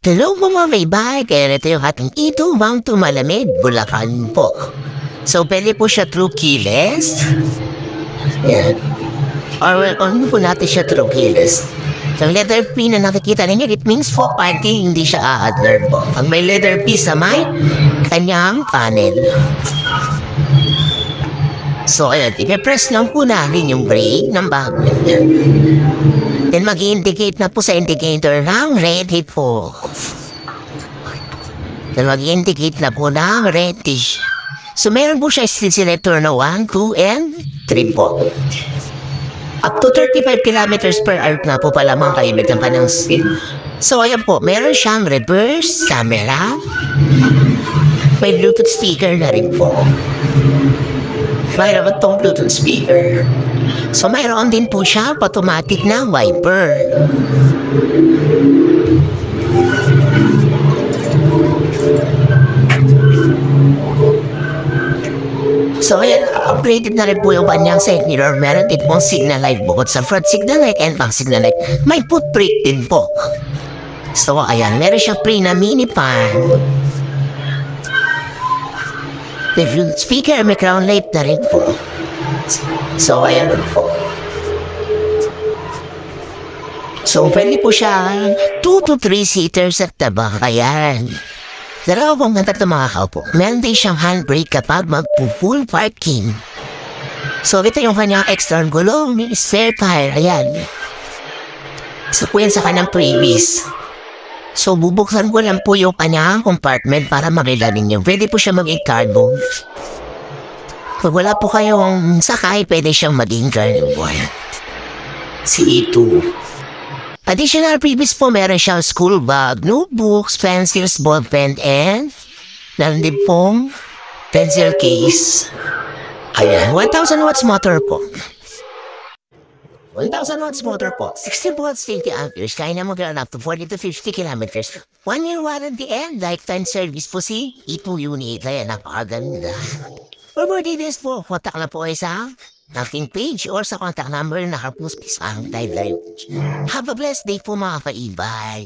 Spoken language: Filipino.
Hello mga kaibigan, kaya ito yung ating itubang tumalamig, Bulacan po. So, pwede po siya through keyless. Yan. Or ano po natin siya through keyless. So, ang letter P na nakikita ninyo, it means for parking, hindi siya a-adler po. Pag may letter P sa may kanyang panel. So, ayan, ipipress lang po natin yung brake ng bago. Then mag-indicate na po sa indicator ng red hit po. Then mag-indicate na po ng reddish. So meron po siya still selector na 1, 2, and 3 po. Up to 35 kilometers per hour na po pala mga kaibigan pa ng speed. So ayan po, meron siyang reverse camera. May Bluetooth speaker na rin po. Mayroon itong Bluetooth speaker. So mayroon din po siya automatic na wiper. So ayan, upgraded na rin po yung kanyang side mirror. Meron din pong signal light bukod sa front signal light and back signal light. May footbrake din po. So ayan, meron siya pre na mini fan. The speaker, may crown light na rin po. So, ayan po. So, pwede po siya 2 to 3 seaters at tabak. Ayan. Dalawa pong ganda mga kaupo. Meron din siyang handbrake kapag magpo-full parking. So, ito yung kanyang extra gulong, spare tire. Ayan. So, po yan sa kanyang previous. So, bubuksan ko lang po yung kanyang compartment para makilala ninyo. Pwede po siya maging cargo. Pag wala po kayong sakay, pwede siyang maging cargo. Si E2. Additional previous po, meron siyang school bag, notebooks, pencils, ballpen, and nandun pong pencil case. Ayan, 1,000 watts motor po. 1,000 watts motor po, 60 volts, 50 amperes, kaya na mag-run up to 40 to 50 kilometers. 1 year warranty and lifetime service po si E2 unit. Kaya napakaganda. For more details po, kontak na po kayo sa aking page or sa contact number na nakapost sa ang timeline. Have a blessed day po mga kaibay.